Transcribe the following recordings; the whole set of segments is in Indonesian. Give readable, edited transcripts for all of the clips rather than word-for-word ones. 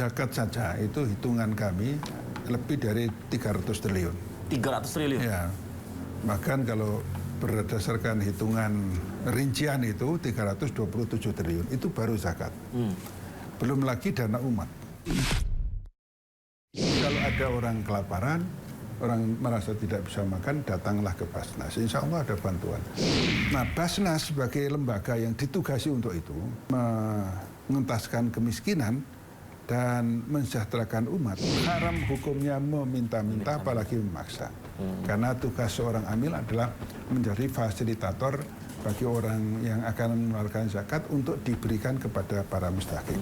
zakat saja itu hitungan kami lebih dari 300 triliun. 300 triliun? Ya, bahkan kalau berdasarkan hitungan rincian itu 327 triliun, itu baru zakat. Belum lagi dana umat. Kalau ada orang kelaparan, orang merasa tidak bisa makan, datanglah ke Basnas. Insya Allah ada bantuan. Nah, Basnas sebagai lembaga yang ditugasi untuk itu, mengentaskan kemiskinan dan mensejahterakan umat. Haram hukumnya meminta-minta, apalagi memaksa. Karena tugas seorang amil adalah menjadi fasilitator bagi orang yang akan mengeluarkan zakat untuk diberikan kepada para mustahik.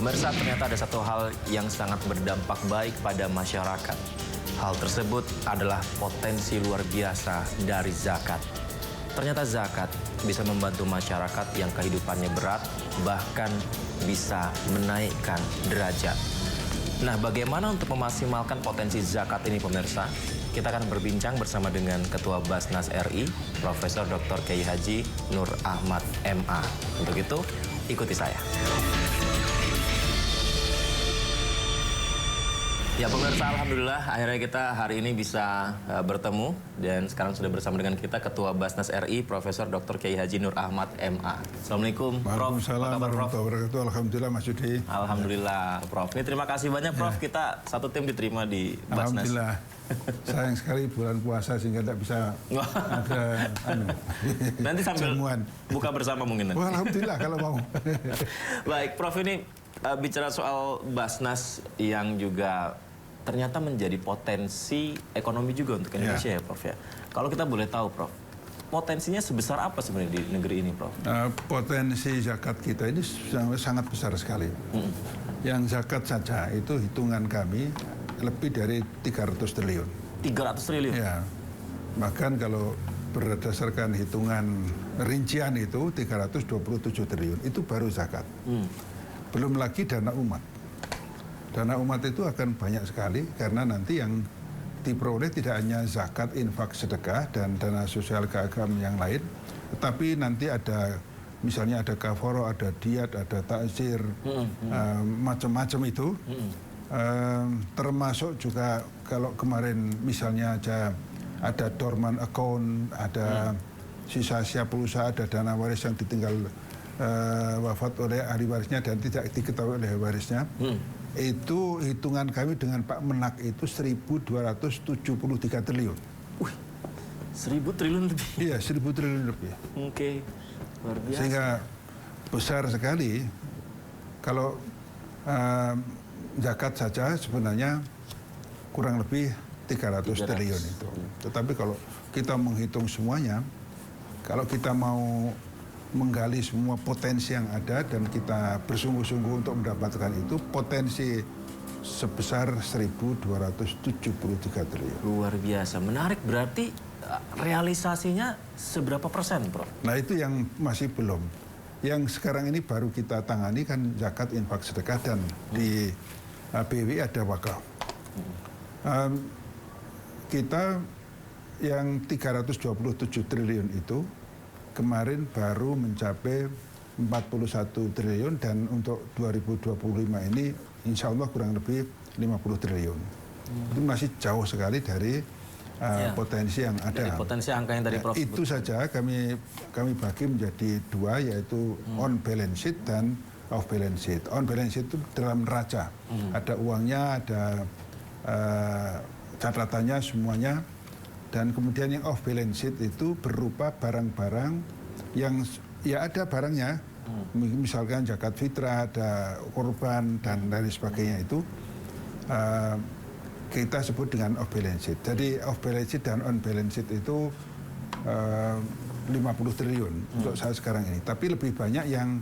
Pemirsa, ternyata ada satu hal yang sangat berdampak baik pada masyarakat. Hal tersebut adalah potensi luar biasa dari zakat. Ternyata zakat bisa membantu masyarakat yang kehidupannya berat, bahkan bisa menaikkan derajat. Nah, bagaimana untuk memaksimalkan potensi zakat ini, pemirsa? Kita akan berbincang bersama dengan Ketua Basnas RI, Profesor Dr. Kiai Haji Nur Ahmad MA. Untuk itu, ikuti saya. Ya pemirsa, alhamdulillah akhirnya kita hari ini bisa bertemu dan sekarang sudah bersama dengan kita Ketua Basnas RI Profesor Dr. Kiai Haji Nur Ahmad MA. Assalamualaikum Prof. Waalaikumsalam warahmatullahi wabarakatuh. Alhamdulillah Mas Yudi. Alhamdulillah Prof. Ini terima kasih banyak Prof. Kita satu tim diterima di Basnas. Alhamdulillah. Sayang sekali bulan puasa sehingga tidak bisa ada nanti sambil jamuan. Buka bersama mungkin nanti. Alhamdulillah kalau mau. Baik Prof, ini bicara soal Basnas yang juga ternyata menjadi potensi ekonomi juga untuk Indonesia ya Prof ya. Kalau kita boleh tahu Prof, potensinya sebesar apa sebenarnya di negeri ini Prof? Potensi zakat kita ini sangat besar sekali. Yang zakat saja itu hitungan kami lebih dari 300 triliun. 300 triliun? Ya, bahkan kalau berdasarkan hitungan rincian itu 327 triliun, itu baru zakat. Belum lagi dana umat. Dana umat itu akan banyak sekali karena nanti yang diperoleh tidak hanya zakat, infak, sedekah, dan dana sosial keagamaan yang lain, tetapi nanti ada misalnya ada kafaro, ada diat, ada takzir, macam-macam itu. Termasuk juga kalau kemarin misalnya ada dormant account, ada sisa siap pulsa, ada dana waris yang ditinggal wafat oleh ahli warisnya dan tidak diketahui oleh warisnya. Itu hitungan kami dengan Pak Menak itu 1.273 triliun. 1.000 triliun lebih? Iya, 1.000 triliun lebih. Oke, luar biasa. Sehingga besar sekali. Kalau zakat saja sebenarnya kurang lebih 300 triliun itu. Tetapi kalau kita menghitung semuanya, kalau kita mau menggali semua potensi yang ada dan kita bersungguh-sungguh untuk mendapatkan itu, potensi sebesar 1.273 triliun. Luar biasa, menarik. Berarti realisasinya seberapa persen, Prof? Nah itu yang masih belum. Yang sekarang ini baru kita tangani kan zakat, infak, sedekah, dan di BWI ada wakaf. Kita yang 327 triliun itu kemarin baru mencapai 41 triliun dan untuk 2025 ini insya Allah kurang lebih 50 triliun. Itu masih jauh sekali dari potensi yang ada. Dari potensi angka yang tadi Prof. Itu saja kami bagi menjadi dua, yaitu on balance sheet dan off balance sheet. On balance sheet itu dalam neraca. Ada uangnya, ada catatannya semuanya. Dan kemudian yang off balance sheet itu berupa barang-barang yang ya ada barangnya, misalkan zakat fitrah, ada korban dan lain sebagainya itu kita sebut dengan off balance sheet. Jadi off balance sheet dan on balance sheet itu 50 triliun untuk saat sekarang ini. Tapi lebih banyak yang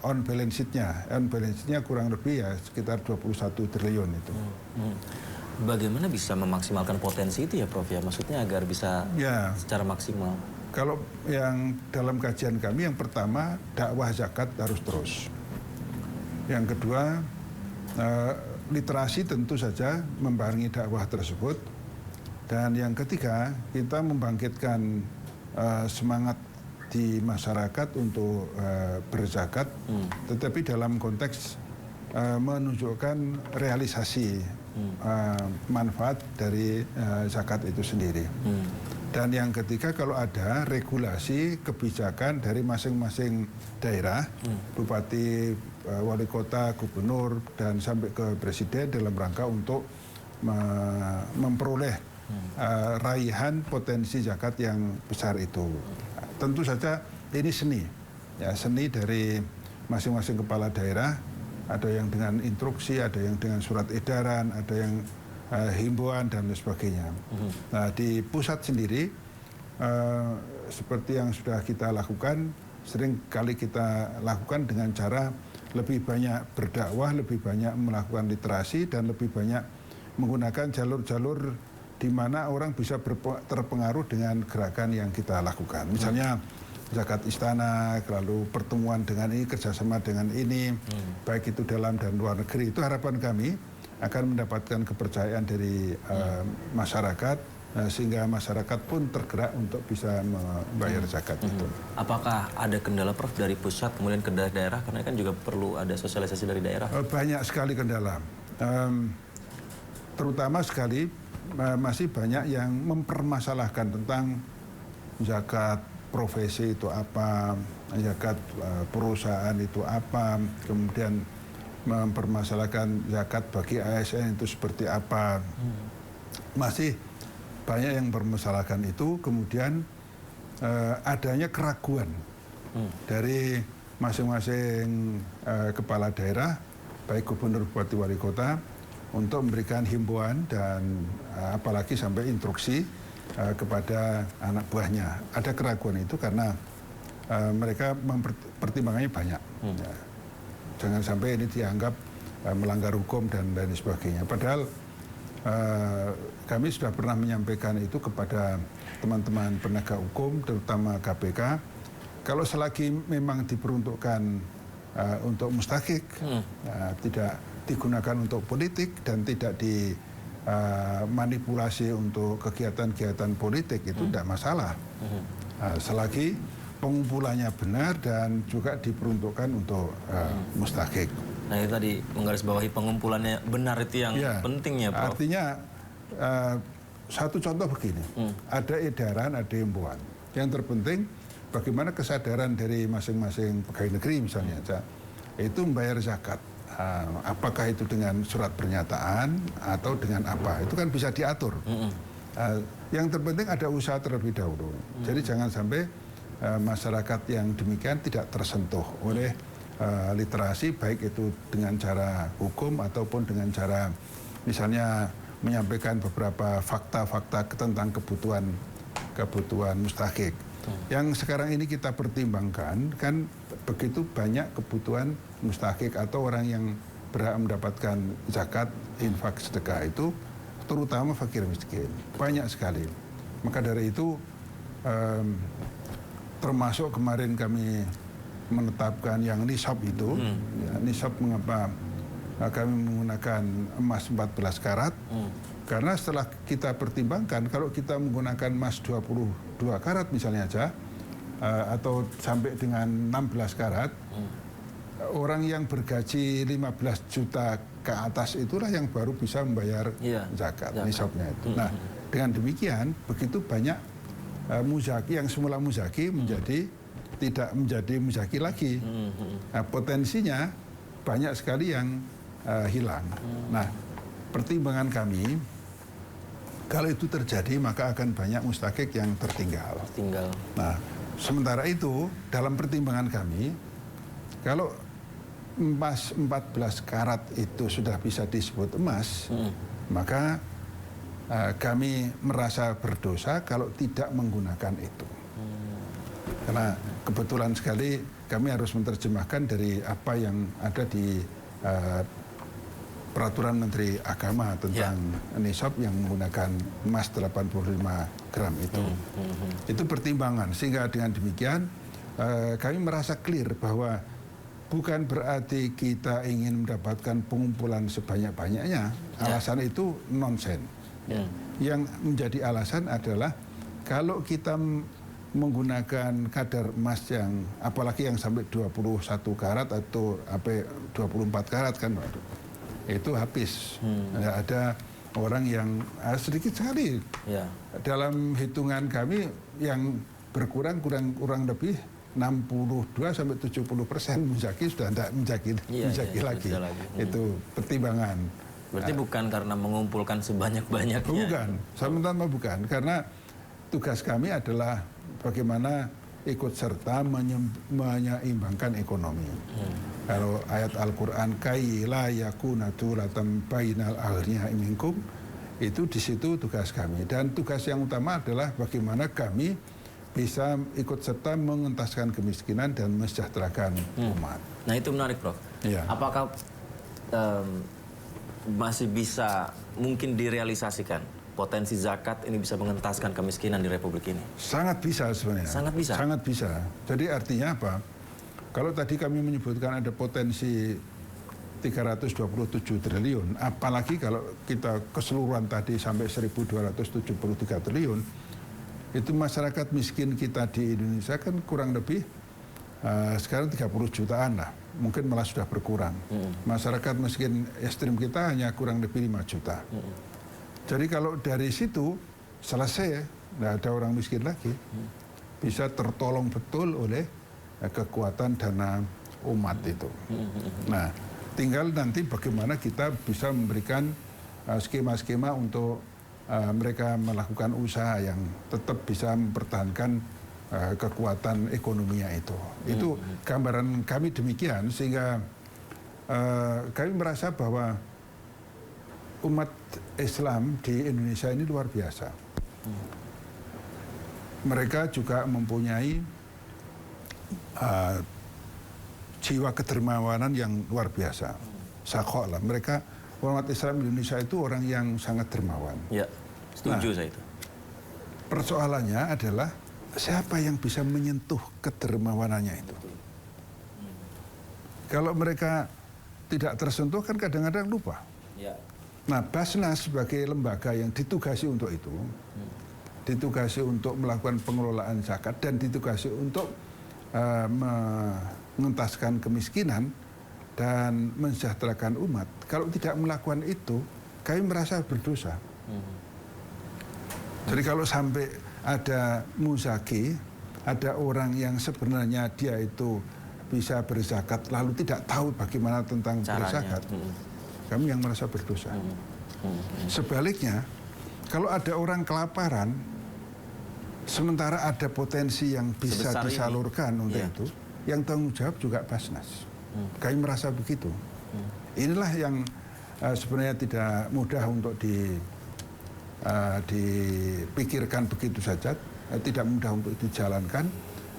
on balance sheet-nya. On balance sheet-nya kurang lebih ya sekitar 21 triliun itu. Bagaimana bisa memaksimalkan potensi itu ya Prof ya? Maksudnya agar bisa secara maksimal. Kalau yang dalam kajian kami yang pertama dakwah zakat harus terus. Yang kedua literasi tentu saja membarengi dakwah tersebut. Dan yang ketiga kita membangkitkan semangat di masyarakat untuk berzakat, tetapi dalam konteks menunjukkan realisasi manfaat dari zakat itu sendiri. Dan yang ketiga kalau ada regulasi kebijakan dari masing-masing daerah, bupati, wali kota, gubernur, dan sampai ke presiden dalam rangka untuk memperoleh raihan potensi zakat yang besar itu. Tentu saja ini seni, ya seni dari masing-masing kepala daerah. Ada yang dengan instruksi, ada yang dengan surat edaran, ada yang himbauan dan lain sebagainya. Nah di pusat sendiri seperti yang sudah kita lakukan, sering kali kita lakukan dengan cara lebih banyak berdakwah, lebih banyak melakukan literasi dan lebih banyak menggunakan jalur-jalur di mana orang bisa terpengaruh dengan gerakan yang kita lakukan. Misalnya zakat istana, lalu pertemuan dengan ini, kerjasama dengan ini, baik itu dalam dan luar negeri. Itu harapan kami akan mendapatkan kepercayaan dari masyarakat, sehingga masyarakat pun tergerak untuk bisa membayar zakat itu. Apakah ada kendala Prof dari pusat kemudian ke daerah? Karena kan juga perlu ada sosialisasi dari daerah. Banyak sekali kendala. Terutama sekali masih banyak yang mempermasalahkan tentang zakat profesi itu apa, zakat perusahaan itu apa, kemudian mempermasalahkan zakat bagi ASN itu seperti apa. Masih banyak yang mempermasalahkan itu, kemudian adanya keraguan dari masing-masing kepala daerah, baik gubernur, bupati, wali kota, untuk memberikan himbauan dan apalagi sampai instruksi kepada anak buahnya. Ada keraguan itu karena mereka pertimbangannya banyak. Ya. Jangan sampai ini dianggap melanggar hukum dan lain sebagainya. Padahal kami sudah pernah menyampaikan itu kepada teman-teman penegak hukum, terutama KPK. Kalau selagi memang diperuntukkan untuk mustahik, tidak digunakan untuk politik dan tidak dimanipulasi untuk kegiatan-kegiatan politik, itu tidak masalah. Selagi pengumpulannya benar dan juga diperuntukkan untuk mustahik. Nah itu tadi menggarisbawahi pengumpulannya benar itu yang penting ya Prof. Artinya satu contoh begini, ada edaran, ada himbauan. Yang terpenting bagaimana kesadaran dari masing-masing pegawai negeri misalnya itu membayar zakat. Apakah itu dengan surat pernyataan atau dengan apa, itu kan bisa diatur. Yang terpenting ada usaha terlebih dahulu. Jadi jangan sampai masyarakat yang demikian tidak tersentuh oleh literasi, baik itu dengan cara hukum ataupun dengan cara misalnya menyampaikan beberapa fakta-fakta tentang kebutuhan mustahik. Yang sekarang ini kita pertimbangkan kan begitu banyak kebutuhan mustahik atau orang yang berhak mendapatkan zakat, infak, sedekah itu, terutama fakir miskin, banyak sekali. Maka dari itu termasuk kemarin kami menetapkan yang nisab itu. Nisab mengapa kami menggunakan emas 14 karat? Karena setelah kita pertimbangkan, kalau kita menggunakan emas 22 karat misalnya aja, atau sampai dengan 16 karat, orang yang bergaji 15 juta ke atas itulah yang baru bisa membayar zakat, nisabnya itu. Nah, dengan demikian, begitu banyak muzaki yang semula muzaki menjadi tidak menjadi muzaki lagi. Nah, potensinya banyak sekali yang hilang. Nah, pertimbangan kami, kalau itu terjadi maka akan banyak mustahik yang tertinggal. Nah, sementara itu dalam pertimbangan kami, kalau emas 14 karat itu sudah bisa disebut emas, maka kami merasa berdosa kalau tidak menggunakan itu. Karena kebetulan sekali kami harus menerjemahkan dari apa yang ada di Peraturan Menteri Agama tentang nisab yang menggunakan emas 85 gram itu. Itu pertimbangan, sehingga dengan demikian kami merasa clear bahwa bukan berarti kita ingin mendapatkan pengumpulan sebanyak-banyaknya. Alasan itu nonsen. Yang menjadi alasan adalah kalau kita menggunakan kadar emas yang apalagi yang sampai 21 karat atau sampai 24 karat kan, itu habis. Ada orang yang sedikit sekali dalam hitungan kami yang berkurang kurang lebih 62 sampai 70% muzaki sudah tidak muzaki lagi. Itu pertimbangan. Berarti bukan karena mengumpulkan sebanyak-banyaknya. Bukan, sama-sama bukan. Karena tugas kami adalah bagaimana ikut serta menyeimbangkan ekonomi. Kalau ayat Al-Quran kai la yakuna dulatan bainal aghniya minkum, itu di situ tugas kami. Dan tugas yang utama adalah bagaimana kami bisa ikut serta mengentaskan kemiskinan dan mensejahterakan umat. Nah itu menarik, Prof. Ya. Apakah masih bisa mungkin direalisasikan potensi zakat ini bisa mengentaskan kemiskinan di Republik ini? Sangat bisa sebenarnya. Sangat bisa? Sangat bisa. Jadi artinya apa? Kalau tadi kami menyebutkan ada potensi 327 triliun, apalagi kalau kita keseluruhan tadi sampai 1.273 triliun, itu masyarakat miskin kita di Indonesia kan kurang lebih sekarang 30 jutaan lah. Mungkin malah sudah berkurang. Masyarakat miskin ekstrim kita hanya kurang lebih 5 juta. Jadi kalau dari situ selesai, tidak ada orang miskin lagi, bisa tertolong betul oleh kekuatan dana umat itu. Nah, tinggal nanti bagaimana kita bisa memberikan skema-skema untuk mereka melakukan usaha yang tetap bisa mempertahankan kekuatan ekonominya itu. Itu gambaran kami demikian, sehingga kami merasa bahwa umat Islam di Indonesia ini luar biasa. Mereka juga mempunyai jiwa kedermawanan yang luar biasa. Sakho lah. Mereka, umat Islam di Indonesia itu orang yang sangat dermawan. Ya, setuju saya itu. Persoalannya adalah siapa yang bisa menyentuh kedermawanannya itu. Kalau mereka tidak tersentuh kan kadang-kadang lupa. Ya. Nah, Basnas sebagai lembaga yang ditugasi untuk itu, ditugasi untuk melakukan pengelolaan zakat dan ditugasi untuk mengentaskan kemiskinan dan mensejahterakan umat. Kalau tidak melakukan itu, kami merasa berdosa. Jadi kalau sampai ada muzaki, ada orang yang sebenarnya dia itu bisa berzakat lalu tidak tahu bagaimana tentang berzakat, kami yang merasa berdosa. Sebaliknya, kalau ada orang kelaparan, sementara ada potensi yang bisa sebesar disalurkan untuk itu, yang tanggung jawab juga Basnas. Kami merasa begitu. Inilah yang sebenarnya tidak mudah untuk dipikirkan begitu saja, tidak mudah untuk dijalankan,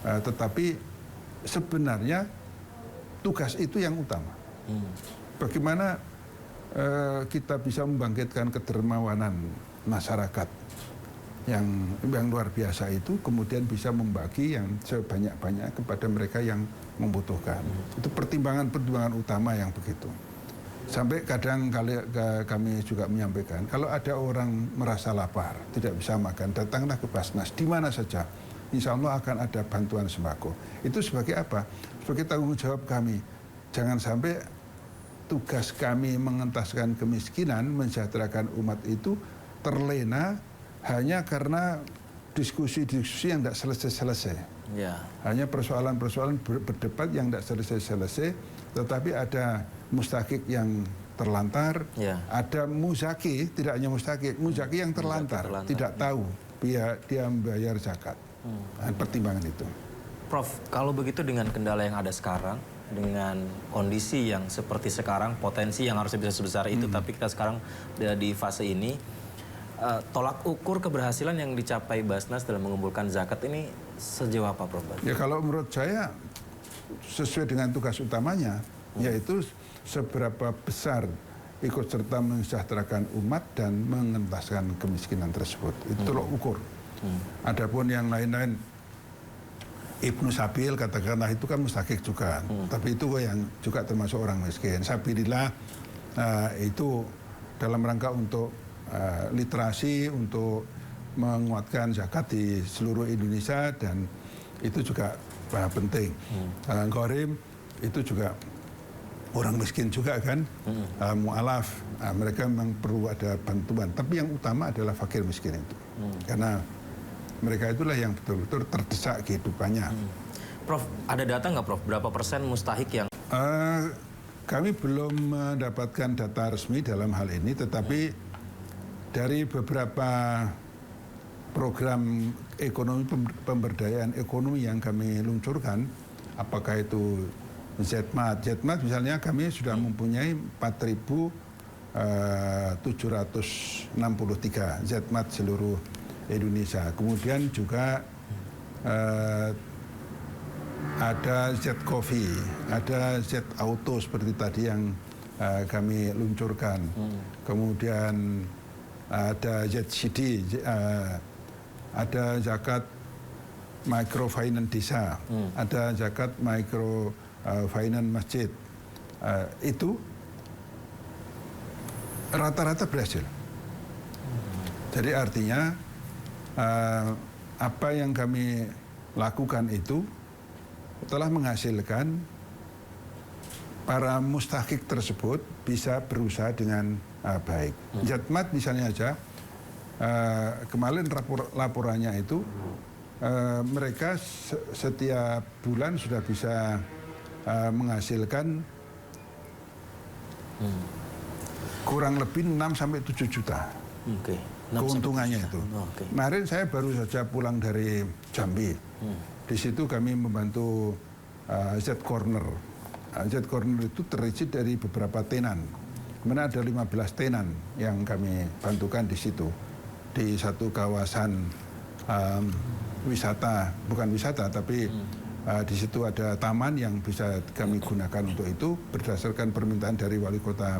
tetapi sebenarnya tugas itu yang utama. Bagaimana kita bisa membangkitkan kedermawanan masyarakat yang luar biasa itu, kemudian bisa membagi yang sebanyak-banyak kepada mereka yang membutuhkan. Itu pertimbangan-pertimbangan utama yang begitu. Sampai kadang kami juga menyampaikan, kalau ada orang merasa lapar, tidak bisa makan, datanglah ke Basnas, di mana saja. Insya Allah akan ada bantuan sembako. Itu sebagai apa? Sebagai tanggung jawab kami. Jangan sampai tugas kami mengentaskan kemiskinan, mensejahterakan umat itu terlena hanya karena diskusi-diskusi yang tidak selesai-selesai. Ya. Hanya persoalan-persoalan berdebat yang tidak selesai-selesai, tetapi ada mustakik yang terlantar, ada muzaki, tidak hanya mustakik, muzaki yang terlantar, tidak tahu dia membayar zakat. Pertimbangan itu. Prof, kalau begitu dengan kendala yang ada sekarang, dengan kondisi yang seperti sekarang, potensi yang harusnya bisa sebesar itu, tapi kita sekarang di fase ini, tolak ukur keberhasilan yang dicapai Basnas dalam mengumpulkan zakat ini sejauh apa, Prof? Ya kalau menurut saya sesuai dengan tugas utamanya, yaitu seberapa besar ikut serta mensejahterakan umat dan mengentaskan kemiskinan tersebut. Itu tolok ukur. Adapun yang lain-lain, Ibnu Sabil katakanlah itu kan mustahik juga, tapi itu yang juga termasuk orang miskin. Sabilillah itu dalam rangka untuk literasi, untuk menguatkan zakat di seluruh Indonesia, dan itu juga penting. Gharim itu juga orang miskin juga kan, mu'alaf, mereka memang perlu ada bantuan. Tapi yang utama adalah fakir miskin itu, karena mereka itulah yang betul-betul terdesak kehidupannya. Prof, ada data nggak, Prof? Berapa persen mustahik yang... Kami belum mendapatkan data resmi dalam hal ini, tetapi dari beberapa program ekonomi, pemberdayaan ekonomi yang kami luncurkan, apakah itu ZMAT misalnya kami sudah mempunyai 4.763 ZMAT seluruh Indonesia. Kemudian juga ada Z Coffee, ada Z Auto seperti tadi yang kami luncurkan. Kemudian ada ZCD, ada zakat microfinance desa, ada zakat microfinance masjid. Itu rata-rata berhasil. Jadi artinya apa yang kami lakukan itu telah menghasilkan para mustahik tersebut bisa berusaha dengan baik. ZMAT misalnya aja, kemarin laporannya itu mereka setiap bulan sudah bisa menghasilkan kurang lebih 6-7 juta. Keuntungannya itu. Kemarin saya baru saja pulang dari Jambi. Di situ kami membantu Z Corner. Z Corner itu terisi dari beberapa tenan. Kemudian ada 15 tenan yang kami bantukan di situ. Di satu kawasan wisata, bukan wisata, tapi di situ ada taman yang bisa kami gunakan untuk itu berdasarkan permintaan dari Wali Kota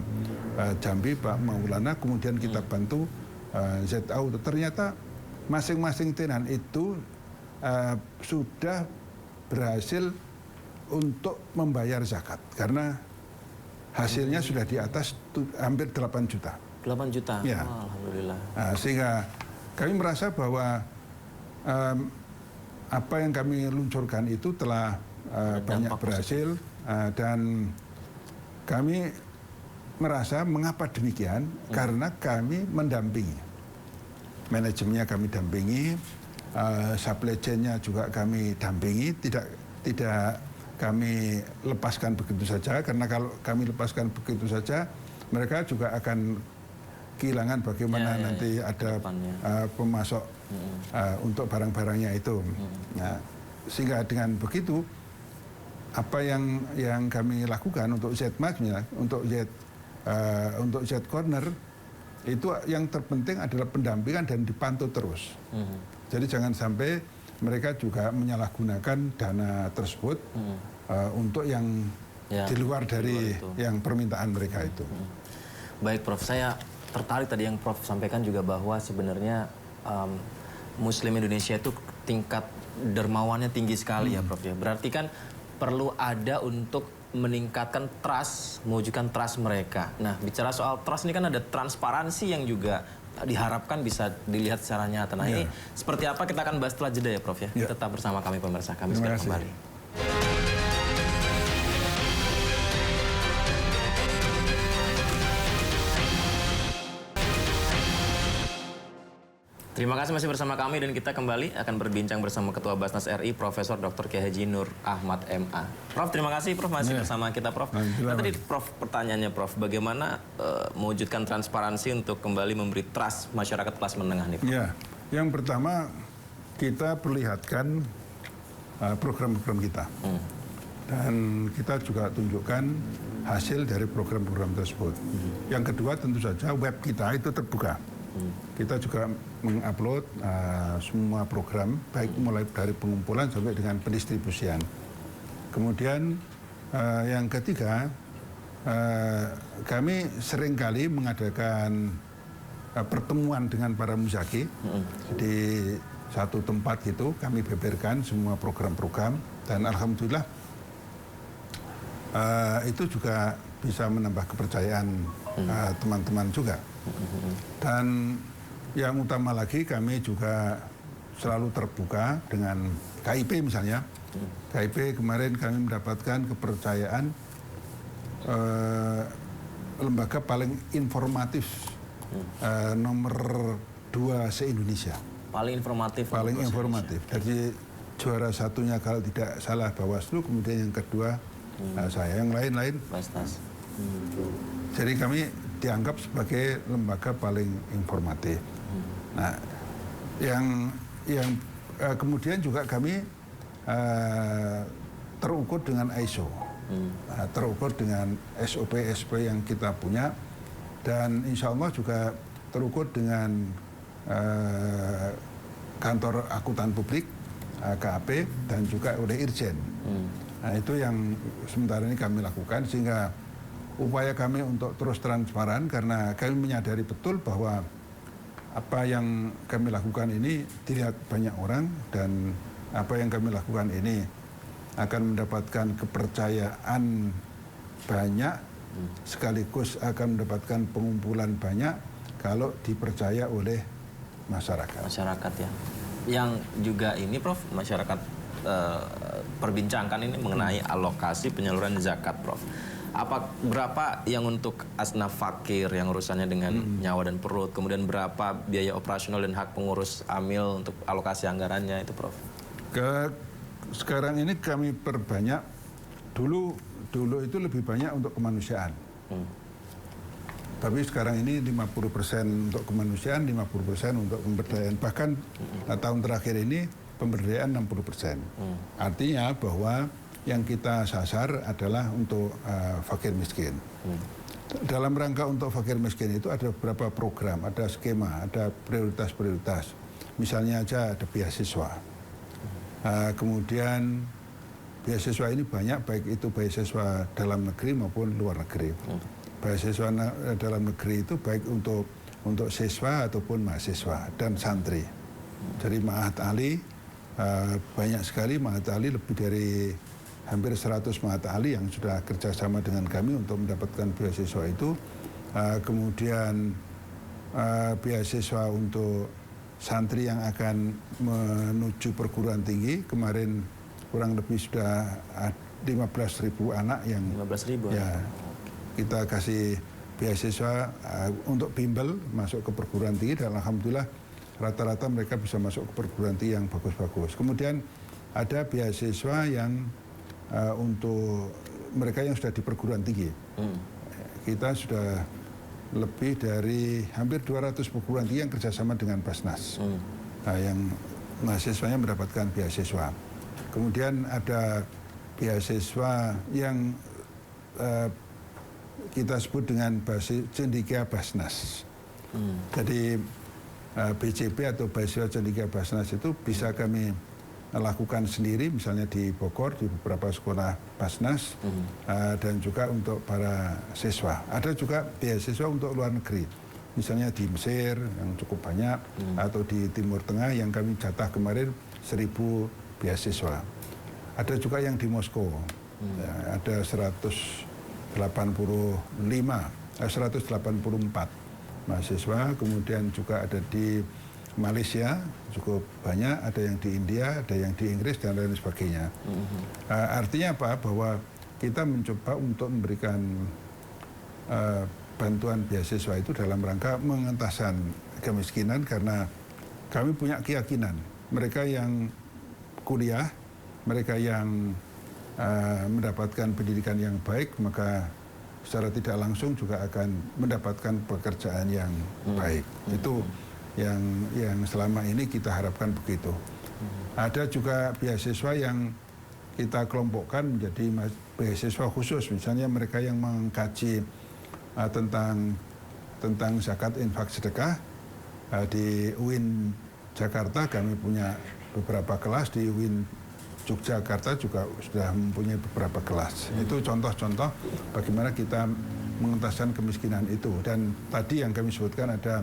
Jambi, Pak Maulana. Kemudian kita bantu ZAU. Ternyata masing-masing tenan itu sudah berhasil untuk membayar zakat karena hasilnya sudah di atas hampir 8 juta. 8 juta? Ya. Oh, alhamdulillah. Sehingga kami merasa bahwa apa yang kami luncurkan itu telah banyak berhasil, dan kami merasa mengapa demikian, karena kami mendampingi. Manajemennya kami dampingi, supply chain-nya juga kami dampingi, tidak kami lepaskan begitu saja, karena kalau kami lepaskan begitu saja, mereka juga akan kehilangan bagaimana nanti ada pemasok untuk barang-barangnya itu. Nah, sehingga dengan begitu, apa yang kami lakukan untuk ZMAT-nya, untuk Z Corner, itu yang terpenting adalah pendampingan dan dipantau terus. Jadi jangan sampai mereka juga menyalahgunakan dana tersebut untuk yang di luar dari yang permintaan mereka itu. Baik, Prof. Saya tertarik tadi yang Prof sampaikan juga bahwa sebenarnya Muslim Indonesia itu tingkat dermawannya tinggi sekali ya, Prof ya. Berarti kan perlu ada untuk meningkatkan trust, mewujudkan trust mereka. Nah, bicara soal trust ini kan ada transparansi yang juga diharapkan bisa dilihat secara nyata. Nah, ini seperti apa kita akan bahas setelah jeda ya, Prof ya. Tetap bersama kami pemirsa, kami segera kembali. Terima kasih masih bersama kami dan kita kembali akan berbincang bersama Ketua Basnas RI Profesor Dr. Kiai Haji Nur Ahmad MA. Prof, terima kasih Prof masih bersama kita, Prof. Nah, tadi Prof pertanyaannya Prof, bagaimana mewujudkan transparansi untuk kembali memberi trust masyarakat kelas menengah nih, Prof? Ya, yang pertama kita perlihatkan program-program kita. Dan kita juga tunjukkan hasil dari program-program tersebut. Yang kedua tentu saja web kita itu terbuka. Kita juga mengupload semua program, baik mulai dari pengumpulan sampai dengan pendistribusian. Kemudian yang ketiga, kami seringkali mengadakan pertemuan dengan para muzaki di satu tempat gitu. Kami beberkan semua program-program dan alhamdulillah itu juga bisa menambah kepercayaan teman-teman juga. Dan yang utama lagi, kami juga selalu terbuka dengan KIP misalnya. KIP kemarin kami mendapatkan kepercayaan lembaga paling informatif nomor 2 se-Indonesia. Paling informatif. Paling informatif. Jadi juara satunya kalau tidak salah Bawaslu, kemudian yang kedua saya, yang lain-lain Basnas. Jadi kami dianggap sebagai lembaga paling informatif. Nah, yang kemudian juga kami terukur dengan ISO, terukur dengan SOP yang kita punya, dan insya Allah juga terukur dengan kantor akuntan publik KAP dan juga oleh Irjen. Nah, itu yang sementara ini kami lakukan, sehingga upaya kami untuk terus transparan, karena kami menyadari betul bahwa apa yang kami lakukan ini dilihat banyak orang, dan apa yang kami lakukan ini akan mendapatkan kepercayaan banyak, sekaligus akan mendapatkan pengumpulan banyak kalau dipercaya oleh masyarakat. Masyarakat ya. Yang juga ini Prof, masyarakat perbincangkan ini mengenai alokasi penyaluran zakat, Prof. Berapa yang untuk asnaf fakir yang urusannya dengan nyawa dan perut, kemudian berapa biaya operasional dan hak pengurus amil untuk alokasi anggarannya itu, Prof? Sekarang ini kami perbanyak. Dulu itu lebih banyak untuk kemanusiaan. Tapi sekarang ini 50% untuk kemanusiaan, 50% untuk pemberdayaan. Bahkan tahun terakhir ini pemberdayaan 60%. Artinya bahwa yang kita sasar adalah untuk fakir miskin. Dalam rangka untuk fakir miskin itu ada beberapa program, ada skema, ada prioritas-prioritas. Misalnya aja ada beasiswa. Kemudian beasiswa ini banyak, baik itu beasiswa dalam negeri maupun luar negeri. Beasiswa dalam negeri itu baik untuk siswa ataupun mahasiswa dan santri. Jadi Ma'had Ali, banyak sekali Ma'had Ali, lebih dari hampir 100 Ma'had Ali yang sudah kerjasama dengan kami untuk mendapatkan beasiswa itu. Kemudian beasiswa untuk santri yang akan menuju perguruan tinggi, kemarin kurang lebih sudah 15.000 anak yang 15.000 ya, kita kasih beasiswa untuk bimbel masuk ke perguruan tinggi, dan alhamdulillah rata-rata mereka bisa masuk ke perguruan tinggi yang bagus-bagus. Kemudian ada beasiswa yang untuk mereka yang sudah di perguruan tinggi. Kita sudah lebih dari hampir 200 perguruan tinggi yang kerjasama dengan Basnas. Yang mahasiswanya mendapatkan beasiswa. Kemudian ada beasiswa yang kita sebut dengan cendekia Basnas. Jadi BCP atau beasiswa cendekia Basnas itu bisa kami lakukan sendiri, misalnya di Bogor, di beberapa sekolah Basnas, dan juga untuk para siswa. Ada juga beasiswa untuk luar negeri, misalnya di Mesir yang cukup banyak, atau di Timur Tengah yang kami jatah kemarin 1.000 beasiswa. Ada juga yang di Moskow, ada 184 mahasiswa, kemudian juga ada di Malaysia cukup banyak, ada yang di India, ada yang di Inggris, dan lain sebagainya. Artinya apa? Bahwa kita mencoba untuk memberikan bantuan beasiswa itu dalam rangka pengentasan kemiskinan, karena kami punya keyakinan mereka yang kuliah, mereka yang mendapatkan pendidikan yang baik, maka secara tidak langsung juga akan mendapatkan pekerjaan yang baik. Itu yang selama ini kita harapkan begitu. Ada juga beasiswa yang kita kelompokkan menjadi beasiswa khusus, misalnya mereka yang mengkaji tentang zakat infak sedekah, Di UIN Jakarta kami punya beberapa kelas, di UIN Yogyakarta juga sudah mempunyai beberapa kelas. Itu contoh-contoh bagaimana kita mengentaskan kemiskinan itu. Dan tadi yang kami sebutkan ada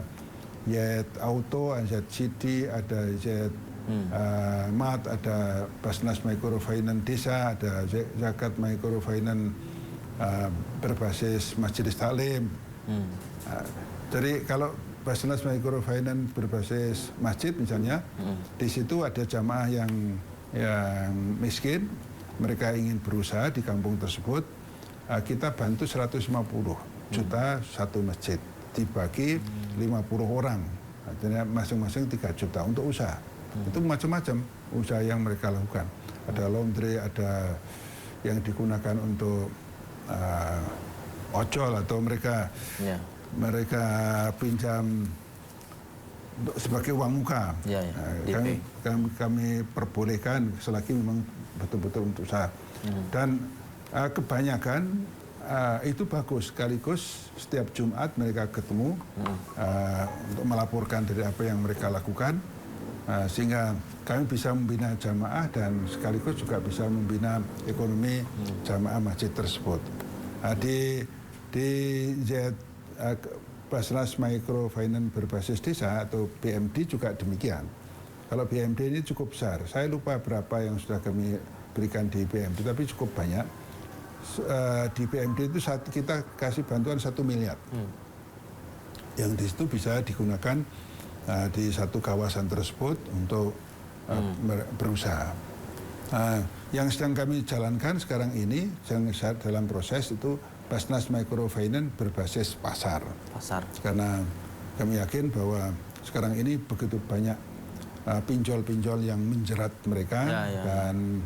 YET Auto, ada ZCD, ada YET MAT, ada Basnas Microfinance Desa, ada Zakat Microfinance berbasis Majelis Taklim. Jadi kalau Basnas Microfinance berbasis masjid misalnya, di situ ada jamaah yang miskin, mereka ingin berusaha di kampung tersebut, kita bantu 150 juta satu masjid, dibagi 50 orang, artinya masing-masing 3 juta untuk usaha. Itu macam-macam usaha yang mereka lakukan. Ada laundry, ada yang digunakan untuk ojol, atau mereka pinjam sebagai uang muka. Kami perbolehkan selagi memang betul-betul untuk usaha. Dan kebanyakan itu bagus, sekaligus setiap Jumat mereka ketemu untuk melaporkan dari apa yang mereka lakukan, sehingga kami bisa membina jamaah dan sekaligus juga bisa membina ekonomi jamaah masjid tersebut. Di Basnas Microfinance berbasis desa atau BMD juga demikian. Kalau BMD ini cukup besar, saya lupa berapa yang sudah kami berikan di BMD, tapi cukup banyak. Di BMD itu kita kasih bantuan 1 miliar. Yang di situ bisa digunakan di satu kawasan tersebut untuk berusaha. Yang sedang kami jalankan sekarang ini, yang dalam proses itu Basnas Microfinance berbasis pasar. Karena kami yakin bahwa sekarang ini begitu banyak pinjol-pinjol yang menjerat mereka, dan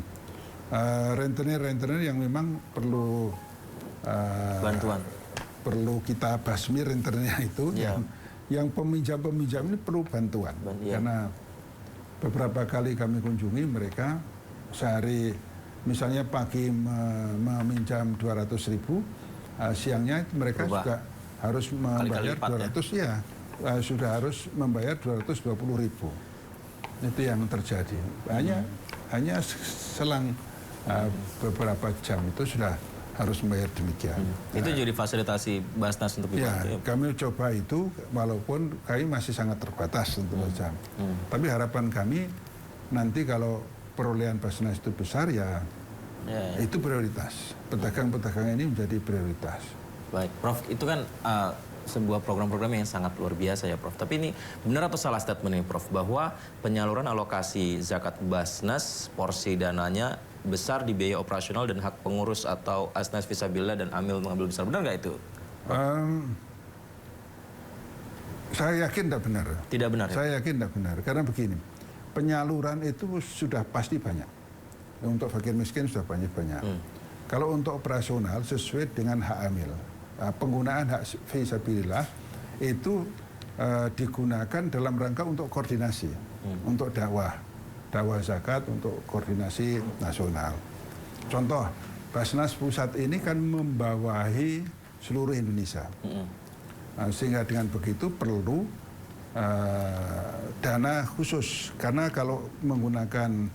rentenir-rentenir yang memang perlu bantuan. Perlu kita basmi rentenirnya itu, yang peminjam-peminjam ini perlu bantuan. Karena beberapa kali kami kunjungi mereka, sehari misalnya pagi meminjam 200.000, siangnya mereka juga harus membayar 200, sudah harus membayar 220.000. Itu yang terjadi. Hanya selang beberapa jam itu sudah harus membayar demikian. Itu jadi fasilitasi Basnas untuk dibantu. Kami coba itu, walaupun kami masih sangat terbatas tentu saja. Tapi harapan kami nanti kalau perolehan Basnas itu besar, itu prioritas. Pedagang-pedagang ini menjadi prioritas. Baik, Prof, itu kan sebuah program-program yang sangat luar biasa ya, Prof. Tapi ini benar atau salah statement ini, Prof, bahwa penyaluran alokasi zakat Basnas, porsi dananya besar di biaya operasional dan hak pengurus atau Asnas Fisabilillah dan Amil mengambil besar. Benar nggak itu? Saya yakin tidak benar. Tidak benar ya? Saya yakin tidak benar. Karena begini, penyaluran itu sudah pasti banyak. Untuk fakir miskin sudah banyak-banyak. Kalau untuk operasional sesuai dengan hak amil, penggunaan hak fisabilillah itu digunakan dalam rangka untuk koordinasi, untuk dakwah zakat, untuk koordinasi nasional. Contoh, Basnas Pusat ini kan membawahi seluruh Indonesia. Sehingga dengan begitu perlu dana khusus, karena kalau menggunakan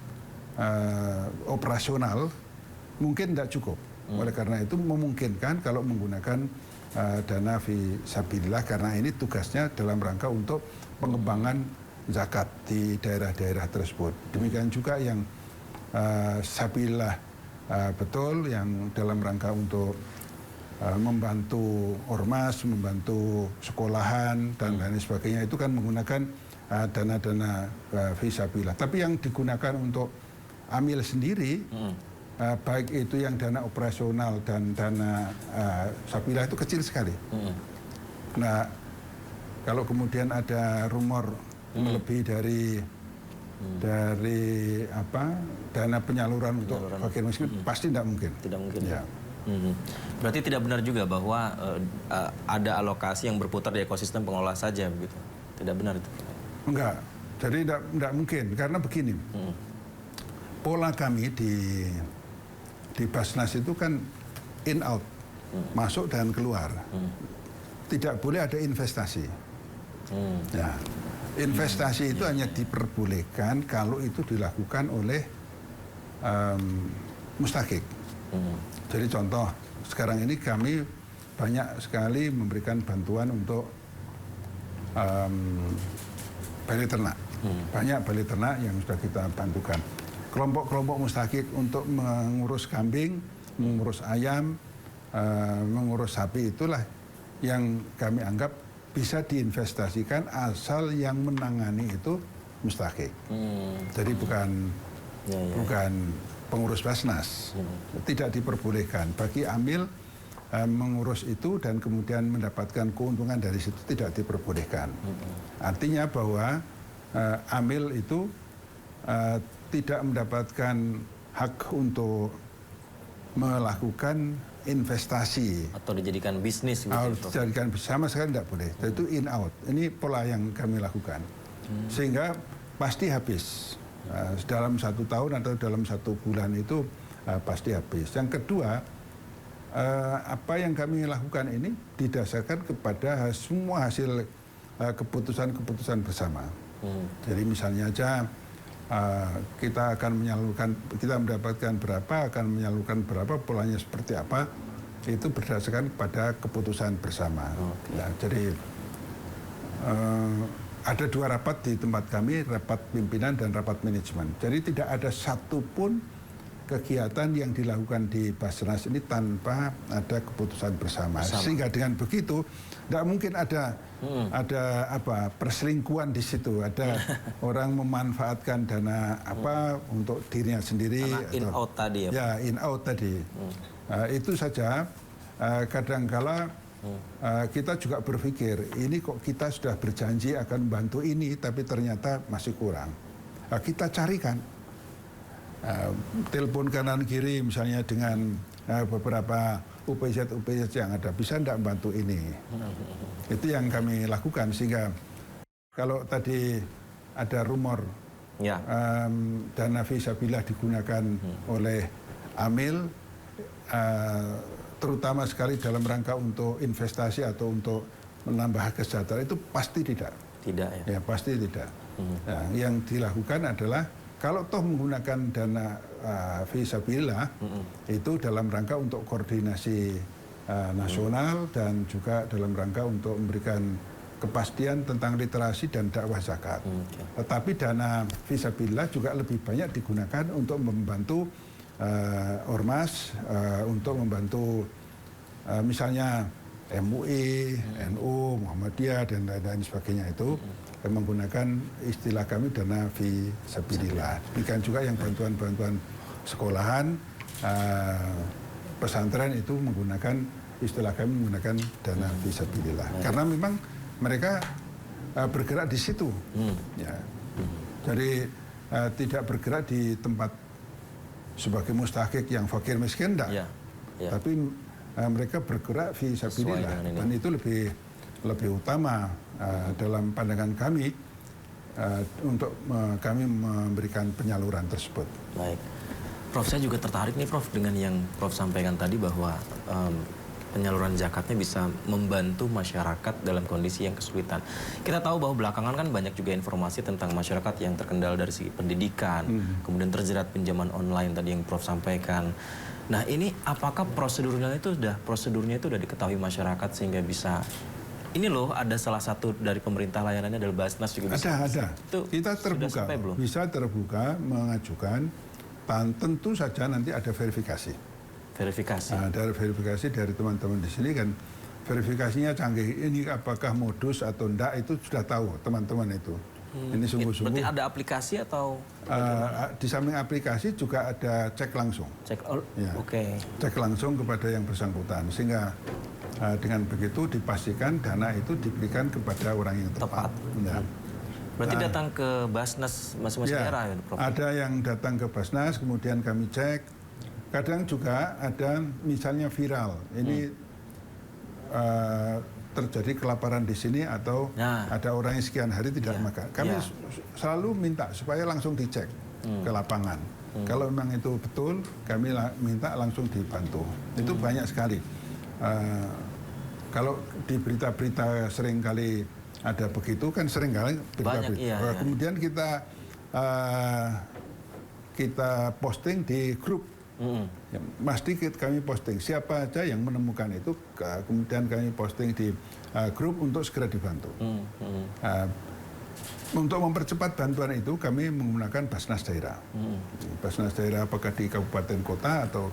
operasional mungkin tidak cukup. Oleh karena itu memungkinkan kalau menggunakan dana fisabilillah, karena ini tugasnya dalam rangka untuk pengembangan zakat di daerah-daerah tersebut. Demikian juga yang sabilillah betul, yang dalam rangka untuk membantu ormas, membantu sekolahan dan lain sebagainya, itu kan menggunakan dana-dana fisabilillah. Tapi yang digunakan untuk amil sendiri, baik itu yang dana operasional dan dana sabilillah itu kecil sekali. Nah, kalau kemudian ada rumor lebih dari dana penyaluran untuk fakir miskin, pasti tidak mungkin. Tidak mungkin. Ya. Berarti tidak benar juga bahwa ada alokasi yang berputar di ekosistem pengelola saja begitu. Tidak benar itu. Enggak. Jadi tidak mungkin, karena begini. Pola kami di Basnas itu kan in out, masuk dan keluar. Tidak boleh ada investasi. Ya. Investasi itu hanya diperbolehkan kalau itu dilakukan oleh mustakik. Jadi contoh, sekarang ini kami banyak sekali memberikan bantuan untuk balai ternak. Banyak balai ternak yang sudah kita bantukan. Kelompok-kelompok mustakik untuk mengurus kambing, mengurus ayam, mengurus sapi, itulah yang kami anggap bisa diinvestasikan asal yang menangani itu mustakik. Jadi bukan pengurus Basnas. Tidak diperbolehkan bagi Amil mengurus itu dan kemudian mendapatkan keuntungan dari situ, tidak diperbolehkan. Artinya bahwa Amil itu tidak mendapatkan hak untuk melakukan investasi atau dijadikan bisnis gitu. Dijadikan sama sekali tidak boleh. Itu in out. Ini pola yang kami lakukan. Sehingga pasti habis. Dalam 1 tahun atau dalam 1 bulan itu pasti habis. Yang kedua, apa yang kami lakukan ini didasarkan kepada semua hasil keputusan-keputusan bersama. Jadi misalnya aja kita akan menyalurkan, kita mendapatkan berapa, akan menyalurkan berapa, polanya seperti apa, itu berdasarkan pada keputusan bersama. Ya, jadi ada 2 rapat di tempat kami, rapat pimpinan dan rapat manajemen. Jadi tidak ada satupun kegiatan yang dilakukan di Basnas ini tanpa ada keputusan bersama. Sehingga dengan begitu tidak mungkin ada perselingkuhan di situ, ada orang memanfaatkan dana untuk dirinya sendiri, in out tadi ya in out tadi. Itu saja. Kadangkala kita juga berpikir, ini kok kita sudah berjanji akan membantu ini tapi ternyata masih kurang. Kita carikan telepon kanan kiri misalnya dengan beberapa UPZ yang ada, bisa tidak membantu ini. Itu yang kami lakukan, sehingga kalau tadi ada rumor dana fisabilillah digunakan oleh Amil, terutama sekali dalam rangka untuk investasi atau untuk menambah kesejahteraan, itu pasti tidak. Tidak ya? Ya pasti tidak. Nah, yang dilakukan adalah kalau toh menggunakan dana fisabilillah itu dalam rangka untuk koordinasi nasional dan juga dalam rangka untuk memberikan kepastian tentang literasi dan dakwah zakat. Tetapi dana fisabilillah juga lebih banyak digunakan untuk membantu ormas, untuk membantu misalnya MUI, NU, Muhammadiyah dan lain-lain sebagainya itu menggunakan istilah kami dana fisabilillah. Demikian juga yang bantuan-bantuan sekolahan, pesantren itu menggunakan istilah kami menggunakan dana fisabilillah. Karena memang mereka bergerak di situ. Ya. Jadi tidak bergerak di tempat sebagai mustakik yang fakir miskin, enggak. Tapi mereka bergerak fisabilillah dan itu lebih utama dalam pandangan kami untuk kami memberikan penyaluran tersebut. Baik, Prof, saya juga tertarik nih Prof dengan yang Prof sampaikan tadi bahwa penyaluran zakatnya bisa membantu masyarakat dalam kondisi yang kesulitan. Kita tahu bahwa belakangan kan banyak juga informasi tentang masyarakat yang terkendala dari segi pendidikan, kemudian terjerat pinjaman online tadi yang Prof sampaikan. Nah ini apakah prosedurnya itu sudah diketahui masyarakat sehingga bisa, ini loh ada salah satu dari pemerintah layanannya adalah Basnas juga bisa. Ada. Itu kita terbuka, bisa terbuka mengajukan, tentu saja nanti ada verifikasi. Ada verifikasi dari teman-teman di sini kan, verifikasinya canggih. Ini apakah modus atau enggak itu sudah tahu teman-teman itu. Ini sungguh-sungguh. Berarti ada aplikasi atau? Di samping aplikasi juga ada cek langsung. Cek langsung kepada yang bersangkutan, sehingga dengan begitu dipastikan dana itu diberikan kepada orang yang tepat. Ya. Berarti datang ke Basnas masing-masing daerah ya, Prof? Ada yang datang ke Basnas, kemudian kami cek. Kadang juga ada misalnya viral, ini terjadi kelaparan di sini atau ada orang yang sekian hari tidak makan. Kami selalu minta supaya langsung dicek ke lapangan. Kalau memang itu betul, kami minta langsung dibantu. Itu banyak sekali. Kalau di berita-berita seringkali ada begitu kan sering kali Banyak, iya, iya. Kemudian kita posting di grup. Ya, pasti kami posting siapa aja yang menemukan itu, kemudian kami posting di grup untuk segera dibantu. Untuk mempercepat bantuan itu kami menggunakan Basnas daerah. Basnas daerah apakah di kabupaten kota atau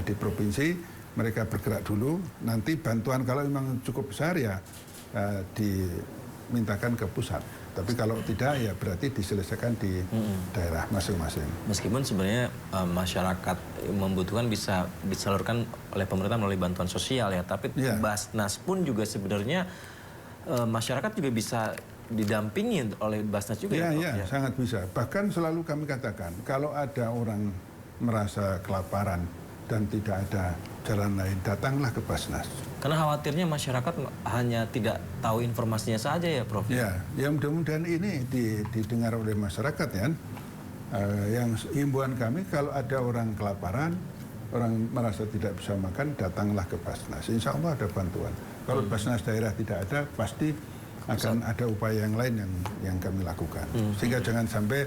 di provinsi, mereka bergerak dulu. Nanti bantuan kalau memang cukup besar ya dimintakan ke pusat. Tapi kalau tidak ya berarti diselesaikan di daerah masing-masing. Meskipun sebenarnya masyarakat membutuhkan bisa disalurkan oleh pemerintah melalui bantuan sosial ya, tapi Basnas pun juga sebenarnya masyarakat juga bisa didampingi oleh Basnas juga ya, ya, sangat bisa. Bahkan selalu kami katakan kalau ada orang merasa kelaparan dan tidak ada jalan lain, datanglah ke Basnas. Karena khawatirnya masyarakat hanya tidak tahu informasinya saja ya, Prof. Ya, mudah-mudahan ini didengar oleh masyarakat ya. Yang himbauan kami kalau ada orang kelaparan, orang merasa tidak bisa makan, datanglah ke Basnas. Insya Allah ada bantuan. Kalau Basnas daerah tidak ada, pasti akan ada upaya yang lain yang kami lakukan. Sehingga jangan sampai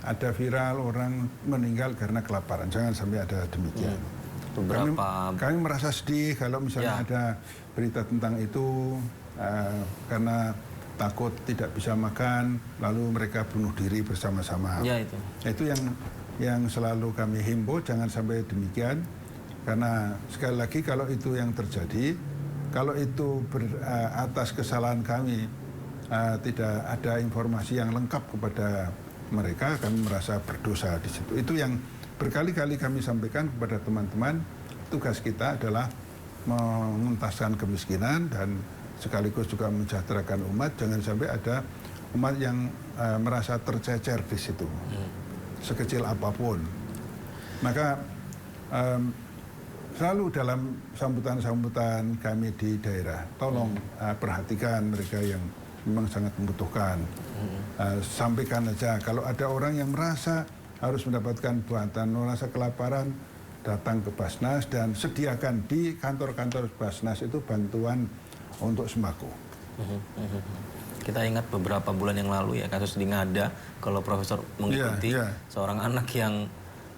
ada viral orang meninggal karena kelaparan. Jangan sampai ada demikian. Kami merasa sedih kalau misalnya ada berita tentang itu karena takut tidak bisa makan, lalu mereka bunuh diri bersama-sama. Ya, itu yang selalu kami himbau, jangan sampai demikian. Karena sekali lagi kalau itu yang terjadi, kalau itu atas kesalahan kami, tidak ada informasi yang lengkap kepada mereka, kami merasa berdosa di situ. Itu yang berkali-kali kami sampaikan kepada teman-teman, tugas kita adalah mengentaskan kemiskinan dan sekaligus juga mensejahterakan umat. Jangan sampai ada umat yang merasa tercecer di situ, sekecil apapun. Maka selalu dalam sambutan-sambutan kami di daerah, tolong perhatikan mereka yang memang sangat membutuhkan. Sampaikan aja kalau ada orang yang merasa harus mendapatkan bantuan, merasa kelaparan, datang ke Basnas dan sediakan di kantor-kantor Basnas itu bantuan untuk sembako. Kita ingat beberapa bulan yang lalu ya kasus di Ngada, kalau Profesor mengikuti seorang anak yang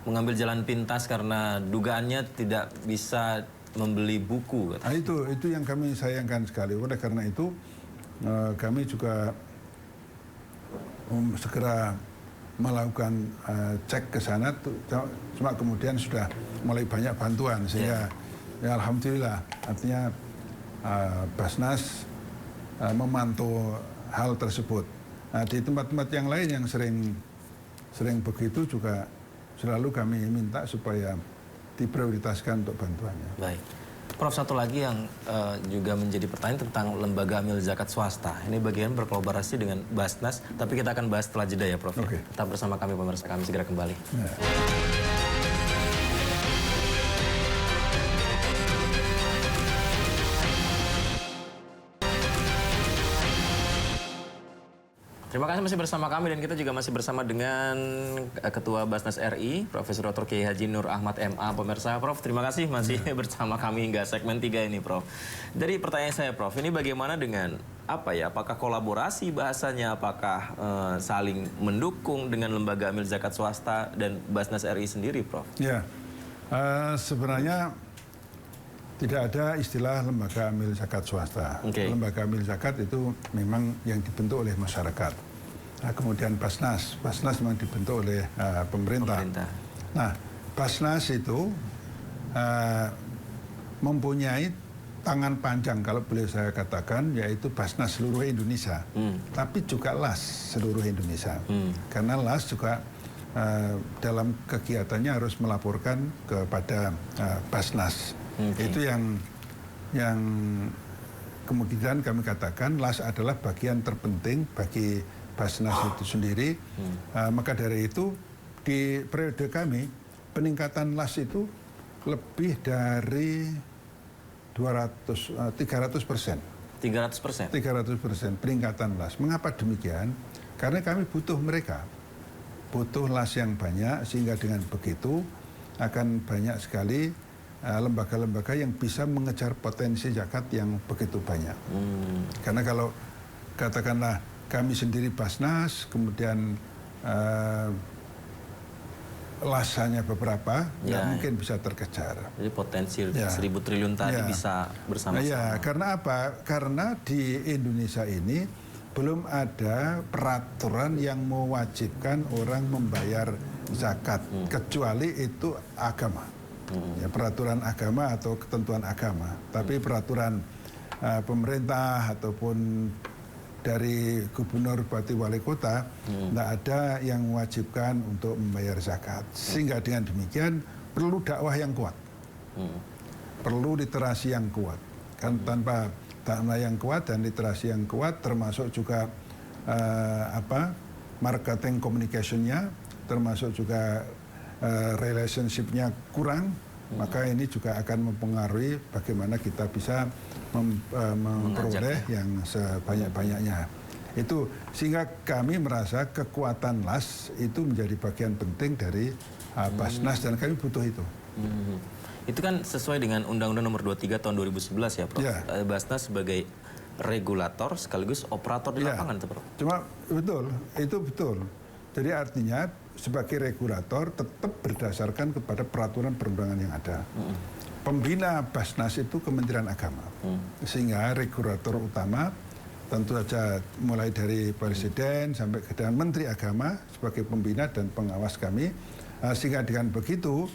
mengambil jalan pintas karena dugaannya tidak bisa membeli buku. Nah, itu yang kami sayangkan sekali. Oleh karena itu kami juga segera melakukan cek ke sana, cuma kemudian sudah mulai banyak bantuan sehingga ya alhamdulillah, artinya Basnas memantau hal tersebut. Nah, di tempat-tempat yang lain yang sering begitu juga selalu kami minta supaya diprioritaskan untuk bantuannya. Baik. Prof, satu lagi yang juga menjadi pertanyaan tentang lembaga amil zakat swasta. Ini bagian berkolaborasi dengan Basnas, tapi kita akan bahas setelah jeda ya, Prof. Okay. Tetap bersama kami pemirsa, kami segera kembali. Terima kasih masih bersama kami dan kita juga masih bersama dengan Ketua Basnas RI, Profesor Dr. Kiai Haji Nur Ahmad MA. Pemirsa, Prof, terima kasih masih bersama kami hingga segmen 3 ini, Prof. Dari pertanyaan saya, Prof, ini bagaimana dengan apakah kolaborasi bahasanya, apakah saling mendukung dengan lembaga amil zakat swasta dan Basnas RI sendiri, Prof? Ya, sebenarnya tidak ada istilah lembaga amil zakat swasta. Lembaga amil zakat itu memang yang dibentuk oleh masyarakat. Nah, kemudian Basnas memang dibentuk oleh pemerintah. Nah, Basnas itu mempunyai tangan panjang kalau boleh saya katakan, yaitu Basnas seluruh Indonesia. Tapi juga LAS seluruh Indonesia. Karena LAS juga dalam kegiatannya harus melaporkan kepada Basnas. Itu yang kemudian kami katakan LAS adalah bagian terpenting bagi Basnas itu sendiri. Maka dari itu di periode kami peningkatan LAS itu lebih dari 300%. 300%? 300% peningkatan LAS. Mengapa demikian? Karena kami butuh mereka. Butuh LAS yang banyak, sehingga dengan begitu akan banyak sekali lembaga-lembaga yang bisa mengejar potensi zakat yang begitu banyak. Karena kalau katakanlah kami sendiri Basnas, kemudian lasanya beberapa, nggak mungkin bisa terkejar. Jadi potensi 1.000 triliun tadi bisa bersama-sama. Ya, karena apa? Karena di Indonesia ini belum ada peraturan yang mewajibkan orang membayar zakat, kecuali itu agama. Ya, peraturan agama atau ketentuan agama. Tapi peraturan pemerintah ataupun dari gubernur, bupati, wali kota, tidak ada yang mewajibkan untuk membayar zakat. Sehingga dengan demikian perlu dakwah yang kuat, perlu literasi yang kuat. Kan tanpa dakwah yang kuat dan literasi yang kuat, termasuk juga marketing communication-nya, termasuk juga relationship-nya kurang, maka ini juga akan mempengaruhi bagaimana kita bisa memperoleh yang sebanyak-banyaknya. Itu sehingga kami merasa kekuatan LAS itu menjadi bagian penting dari Basnas dan kami butuh itu. Itu kan sesuai dengan Undang-Undang Nomor 23 Tahun 2011 ya, Prof. Basnas sebagai regulator sekaligus operator di lapangan, itu, Prof. Cuma betul, itu betul. Jadi artinya sebagai regulator tetap berdasarkan kepada peraturan perundangan yang ada. Pembina Basnas itu Kementerian Agama. Sehingga regulator utama tentu saja mulai dari Presiden sampai ke Menteri Agama sebagai pembina dan pengawas kami. Sehingga dengan begitu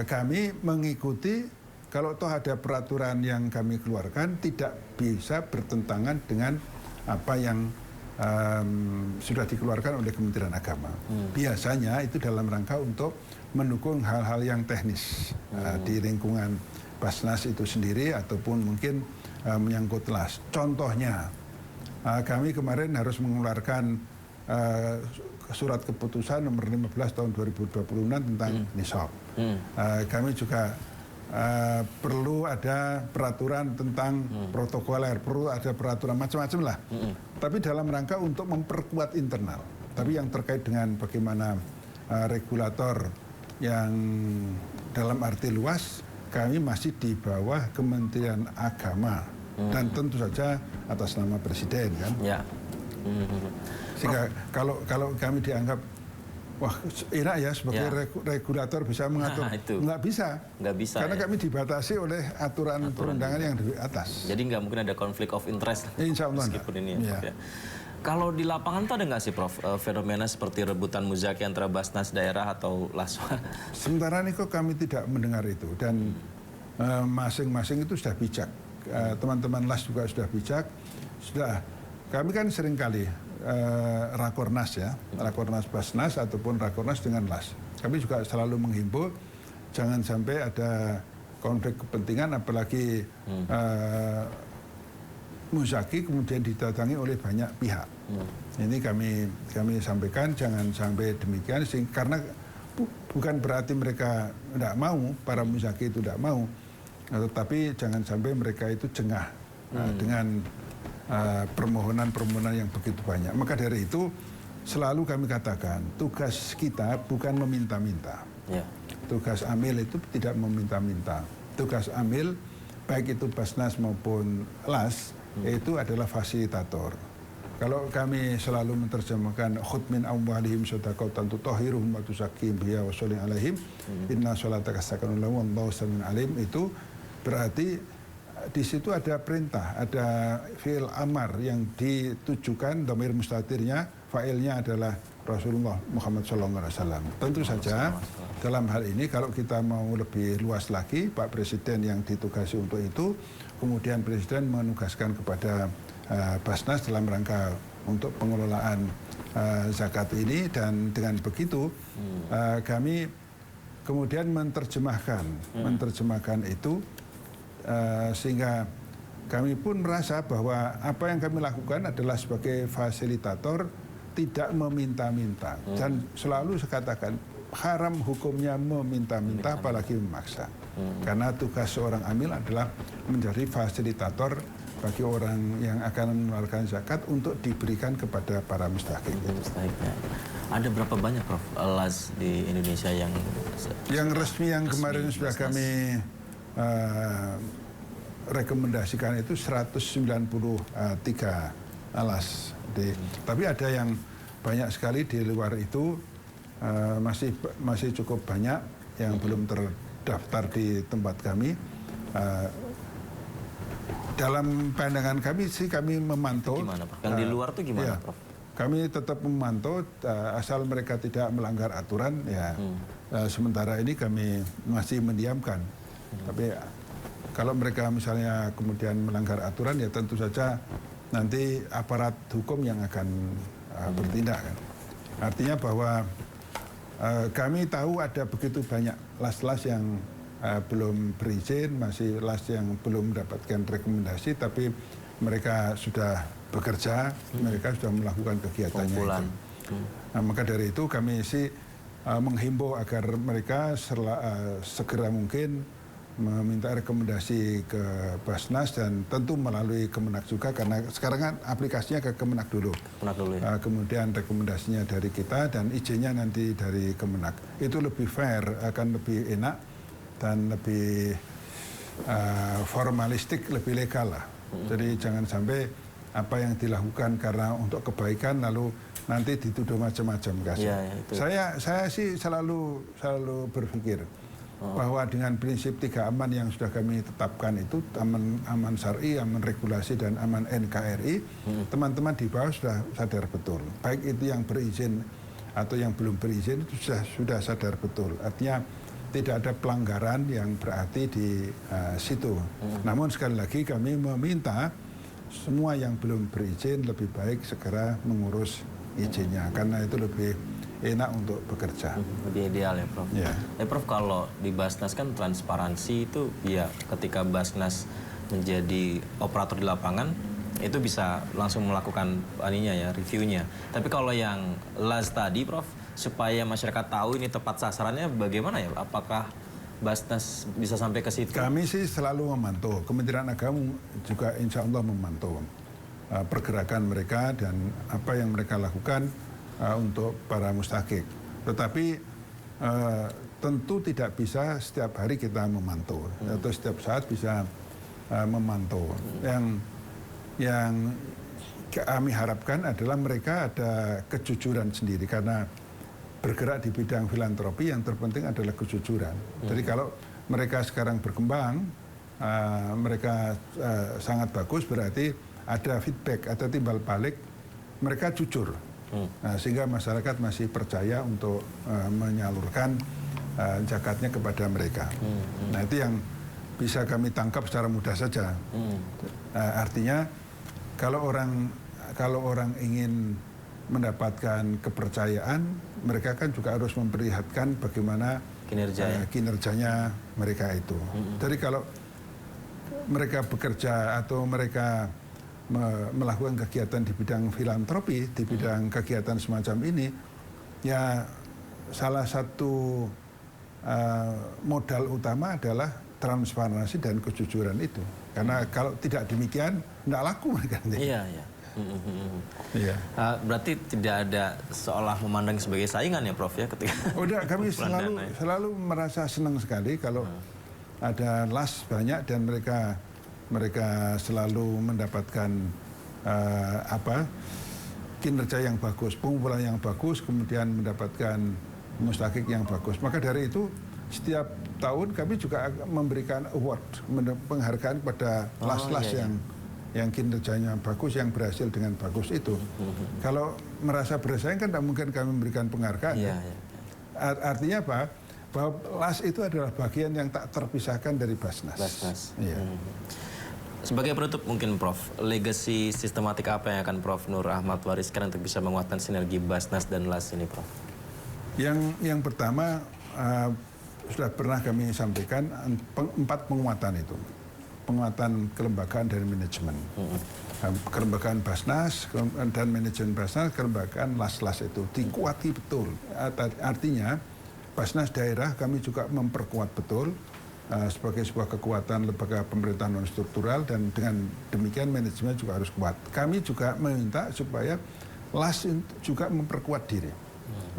kami mengikuti, kalau toh ada peraturan yang kami keluarkan tidak bisa bertentangan dengan apa yang sudah dikeluarkan oleh Kementerian Agama. Biasanya itu dalam rangka untuk mendukung hal-hal yang teknis di lingkungan Basnas itu sendiri ataupun mungkin menyangkut LAS. Contohnya, kami kemarin harus mengeluarkan surat keputusan nomor 15 tahun 2026 tentang nisab. Kami juga perlu ada peraturan tentang protokoler, perlu ada peraturan macam-macam lah. Tapi dalam rangka untuk memperkuat internal. Tapi yang terkait dengan bagaimana regulator yang dalam arti luas, kami masih di bawah Kementerian Agama dan tentu saja atas nama Presiden kan. Sehingga kalau kami dianggap wah enak ya sebagai regulator bisa mengatur, nggak bisa. Karena kami dibatasi oleh aturan perundangan yang di atas. Jadi nggak mungkin ada konflik of interest. Insya Allah meskipun ini ya. Kalau di lapangan tuh ada nggak sih, Prof, fenomena seperti rebutan muzaki antara Basnas daerah atau Laswa? Sementara ini kok kami tidak mendengar itu dan masing-masing itu sudah bijak. Teman-teman LAS juga sudah bijak. Sudah kami kan seringkali rakornas ya, rakornas Basnas ataupun rakornas dengan LAS. Kami juga selalu menghimbau jangan sampai ada konflik kepentingan, apalagi muzaki kemudian didatangi oleh banyak pihak. Ini kami sampaikan jangan sampai demikian, karena bukan berarti mereka tidak mau, para muzaki itu tidak mau, tetapi jangan sampai mereka itu jengah dengan permohonan-permohonan yang begitu banyak. Maka dari itu selalu kami katakan tugas kita bukan meminta-minta. Tugas Amil itu tidak meminta-minta. Tugas Amil baik itu Basnas maupun LAS itu adalah fasilitator. Kalau kami selalu menerjemahkan khudh min amwalihim shadaqatan tutahhiruhum wa tuzakkihim biha wa sholli alaihim inna sholataka sakanun lahum wallahu samiun alim, itu berarti di situ ada perintah, ada fi'il amar yang ditujukan, dhamir mustatirnya, fa'ilnya adalah Rasulullah Muhammad SAW. Tentu saja dalam hal ini kalau kita mau lebih luas lagi, Pak Presiden yang ditugasi untuk itu, kemudian Presiden menugaskan kepada Basnas dalam rangka untuk pengelolaan zakat ini, dan dengan begitu kami kemudian menerjemahkan itu sehingga kami pun merasa bahwa apa yang kami lakukan adalah sebagai fasilitator, tidak meminta-minta. Dan selalu saya katakan haram hukumnya meminta-minta apalagi memaksa. Karena tugas seorang amil adalah menjadi fasilitator bagi orang yang akan mengeluarkan zakat untuk diberikan kepada para mustahik. Ada berapa banyak, Prof, LAS di Indonesia yang resmi yang kemarin sudah kami rekomendasikan itu 193 LAS. Tapi ada yang banyak sekali di luar itu, masih cukup banyak yang belum terdaftar di tempat kami. Dalam pandangan kami sih, kami memantau. Gimana, Prof? Yang di luar tuh gimana, Prof? Kami tetap memantau, asal mereka tidak melanggar aturan, ya. Sementara ini kami masih mendiamkan. Tapi kalau mereka misalnya kemudian melanggar aturan, ya tentu saja nanti aparat hukum yang akan bertindak. Kan. Artinya bahwa kami tahu ada begitu banyak las-las yang belum berizin, masih las yang belum mendapatkan rekomendasi, tapi mereka sudah bekerja, mereka sudah melakukan kegiatannya itu. Nah, maka dari itu kami sih menghimbau agar mereka segera mungkin meminta rekomendasi ke Basnas dan tentu melalui Kemenak juga, karena sekarang kan aplikasinya ke Kemenak dulu. Ya. Kemudian rekomendasinya dari kita dan izinnya nanti dari Kemenak. Itu lebih fair, akan lebih enak dan lebih formalistik, lebih legal lah. Jadi jangan sampai apa yang dilakukan karena untuk kebaikan lalu nanti dituduh macam-macam. Saya sih selalu berpikir bahwa dengan prinsip 3 aman yang sudah kami tetapkan itu, aman syar'i, aman regulasi, dan aman NKRI, teman-teman di bawah sudah sadar betul. Baik itu yang berizin atau yang belum berizin itu sudah sadar betul. Artinya tidak ada pelanggaran yang berarti di situ. Namun sekali lagi kami meminta semua yang belum berizin lebih baik segera mengurus izinnya, karena itu lebih enak untuk bekerja. Lebih ideal ya, Prof. Ya. Prof, kalau di Basnas kan transparansi itu ya ketika Basnas menjadi operator di lapangan itu bisa langsung melakukan reviewnya. Tapi kalau yang LAS tadi, Prof, supaya masyarakat tahu ini tepat sasarannya bagaimana ya? Apakah Basnas bisa sampai ke situ? Kami sih selalu memantau. Kementerian Agama juga insya Allah memantau pergerakan mereka dan apa yang mereka lakukan untuk para mustakik. Tetapi tentu tidak bisa setiap hari kita memantau atau setiap saat bisa memantau. Yang kami harapkan adalah mereka ada kejujuran sendiri, karena bergerak di bidang filantropi yang terpenting adalah kejujuran. Jadi kalau mereka sekarang berkembang, mereka sangat bagus, berarti ada feedback, ada timbal balik, mereka jujur. Nah, sehingga masyarakat masih percaya untuk menyalurkan zakatnya kepada mereka. Nah, itu yang bisa kami tangkap secara mudah saja. Artinya kalau orang ingin mendapatkan kepercayaan, mereka kan juga harus memperlihatkan bagaimana kinerjanya mereka itu. Jadi kalau mereka bekerja atau mereka melakukan kegiatan di bidang filantropi, di bidang kegiatan semacam ini, ya salah satu modal utama adalah transparansi dan kejujuran itu. Karena kalau tidak demikian, tidak laku mereka. Iya. Berarti tidak ada seolah memandang sebagai saingan ya, Prof, ya ketika. Udah, kami selalu merasa senang sekali kalau ada LAS banyak dan mereka selalu mendapatkan kinerja yang bagus, pengumpulan yang bagus, kemudian mendapatkan mustakik yang bagus. Maka dari itu setiap tahun kami juga memberikan award, penghargaan pada las-las yang kinerjanya bagus, yang berhasil dengan bagus itu. Kalau merasa bersaing kan tidak mungkin kami memberikan penghargaan. Artinya apa? Bahwa LAS itu adalah bagian yang tak terpisahkan dari Basnas. Sebagai penutup mungkin, Prof, legasi sistematik apa yang akan Prof Nur Ahmad wariskan untuk bisa menguatkan sinergi Basnas dan LAS ini, Prof? Yang pertama, sudah pernah kami sampaikan 4 penguatan itu. Penguatan kelembagaan dan manajemen. Kelembagaan Basnas dan manajemen Basnas, kelembagaan LAS-LAS itu dikuati betul. Artinya Basnas daerah kami juga memperkuat betul sebagai sebuah kekuatan lembaga pemerintahan non struktural, dan dengan demikian manajemen juga harus kuat. Kami juga meminta supaya LAS juga memperkuat diri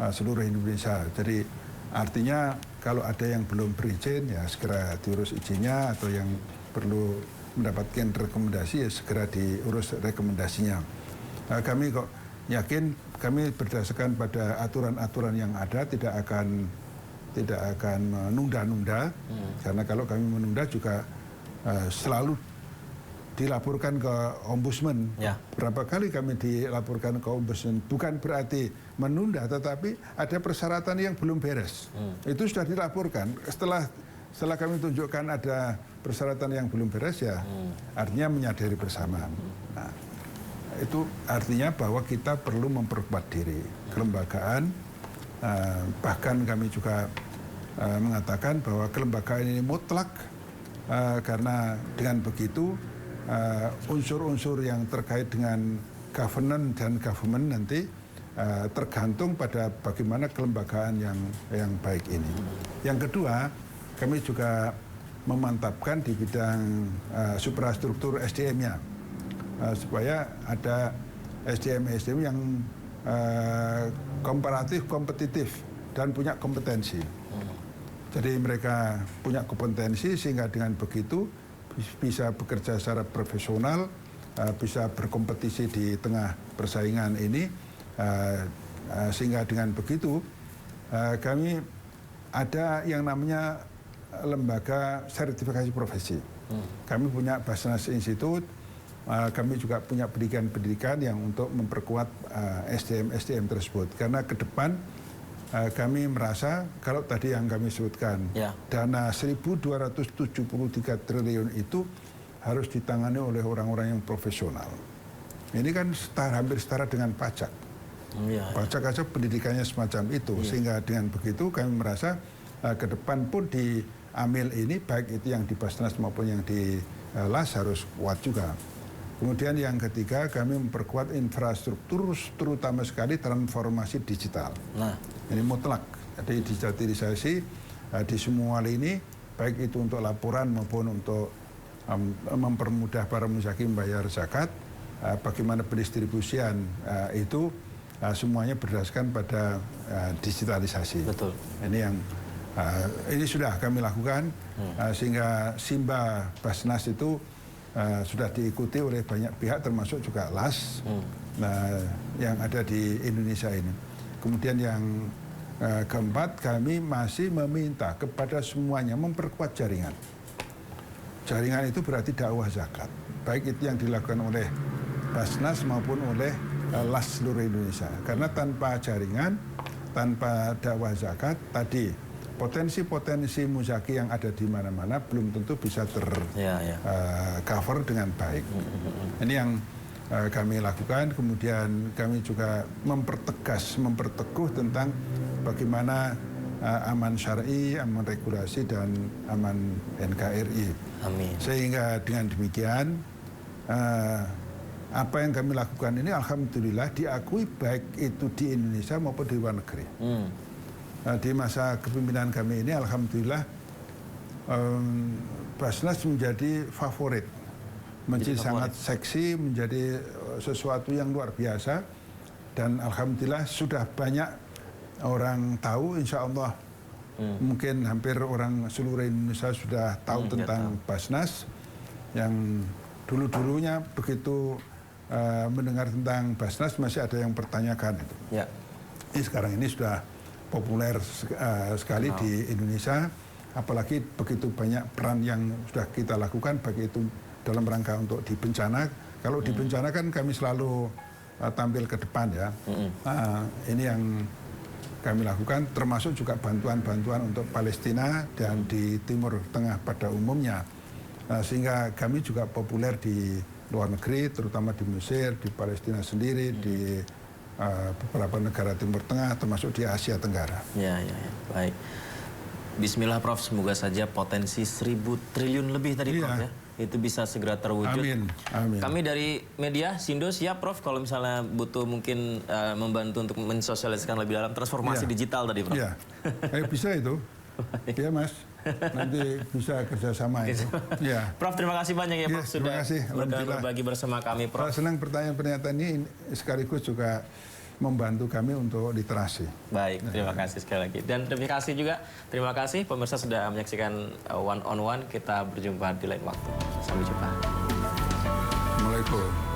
seluruh Indonesia. Jadi artinya kalau ada yang belum berizin ya segera diurus izinnya, atau yang perlu mendapatkan rekomendasi ya segera diurus rekomendasinya. Kami kok yakin kami berdasarkan pada aturan-aturan yang ada tidak akan menunda-nunda, karena kalau kami menunda juga selalu dilaporkan ke ombudsman. Ya. Berapa kali kami dilaporkan ke ombudsman, bukan berarti menunda, tetapi ada persyaratan yang belum beres. Itu sudah dilaporkan. Setelah kami tunjukkan ada persyaratan yang belum beres, ya artinya menyadari bersama. Nah, itu artinya bahwa kita perlu memperkuat diri, kelembagaan. Bahkan kami juga mengatakan bahwa kelembagaan ini mutlak, karena dengan begitu unsur-unsur yang terkait dengan governance dan government nanti tergantung pada bagaimana kelembagaan yang baik ini. Yang kedua, kami juga memantapkan di bidang suprastruktur SDM-nya, supaya ada SDM yang komparatif, kompetitif, dan punya kompetensi. Jadi mereka punya kompetensi sehingga dengan begitu bisa bekerja secara profesional, bisa berkompetisi di tengah persaingan ini, sehingga dengan begitu kami ada yang namanya lembaga sertifikasi profesi. Kami punya Basnas Institute, kami juga punya pendidikan yang untuk memperkuat SDM tersebut. Karena ke depan kami merasa kalau tadi yang kami sebutkan, dana 1.273 triliun itu harus ditangani oleh orang-orang yang profesional. Ini kan hampir setara dengan pajak. Pajak aja pendidikannya semacam itu, sehingga dengan begitu kami merasa ke depan pun di AMIL ini, baik itu yang di Basnas maupun yang di LAS harus kuat juga. Kemudian yang ketiga, kami memperkuat infrastruktur, terutama sekali transformasi digital. Ini mutlak, jadi digitalisasi di semua lini, baik itu untuk laporan maupun untuk mempermudah para muzaki membayar zakat, bagaimana pendistribusian itu semuanya berdasarkan pada digitalisasi. Betul. Ini yang ini sudah kami lakukan, sehingga Simba Basnas itu sudah diikuti oleh banyak pihak, termasuk juga LAS yang ada di Indonesia ini. Kemudian yang keempat, kami masih meminta kepada semuanya memperkuat jaringan. Jaringan itu berarti dakwah zakat, baik itu yang dilakukan oleh Basnas maupun oleh LAS seluruh Indonesia. Karena tanpa jaringan, tanpa dakwah zakat tadi, potensi-potensi muzaki yang ada di mana-mana belum tentu bisa cover dengan baik. Ini yang kami lakukan. Kemudian kami juga memperteguh tentang bagaimana aman syar'i, aman regulasi, dan aman NKRI. Amin. Sehingga dengan demikian apa yang kami lakukan ini alhamdulillah diakui baik itu di Indonesia maupun di luar negeri. Di masa kepemimpinan kami ini alhamdulillah Basnas menjadi favorit, menjadi sangat seksi, menjadi sesuatu yang luar biasa, dan alhamdulillah sudah banyak orang tahu, insya Allah mungkin hampir orang seluruh Indonesia sudah tahu tentang Basnas. Yang dulu-dulunya begitu mendengar tentang Basnas masih ada yang pertanyakan itu. Ini sekarang ini sudah populer sekali di Indonesia, apalagi begitu banyak peran yang sudah kita lakukan, baik itu dalam rangka untuk di bencana. Kalau di bencana kan kami selalu tampil ke depan ya. Ini yang kami lakukan, termasuk juga bantuan-bantuan untuk Palestina dan di Timur Tengah pada umumnya. Sehingga kami juga populer di luar negeri, terutama di Mesir, di Palestina sendiri, di beberapa negara Timur Tengah, termasuk di Asia Tenggara. Baik. Bismillah Prof, semoga saja potensi 1.000 triliun lebih tadi Prof ya, itu bisa segera terwujud. Amin. Kami dari media Sindo siap Prof kalau misalnya butuh mungkin membantu untuk mensosialisasikan lebih dalam transformasi digital tadi Prof. Bisa itu. Ya Mas, nanti bisa kerjasama itu. Prof, terima kasih banyak ya Prof sudah berbagi bersama kami Prof. Senang pertanyaan-pernyataan ini sekaligus juga membantu kami untuk literasi. Baik, terima kasih sekali lagi. Dan terima kasih pemirsa sudah menyaksikan One on One. Kita berjumpa di lain waktu. Sampai jumpa. Assalamualaikum.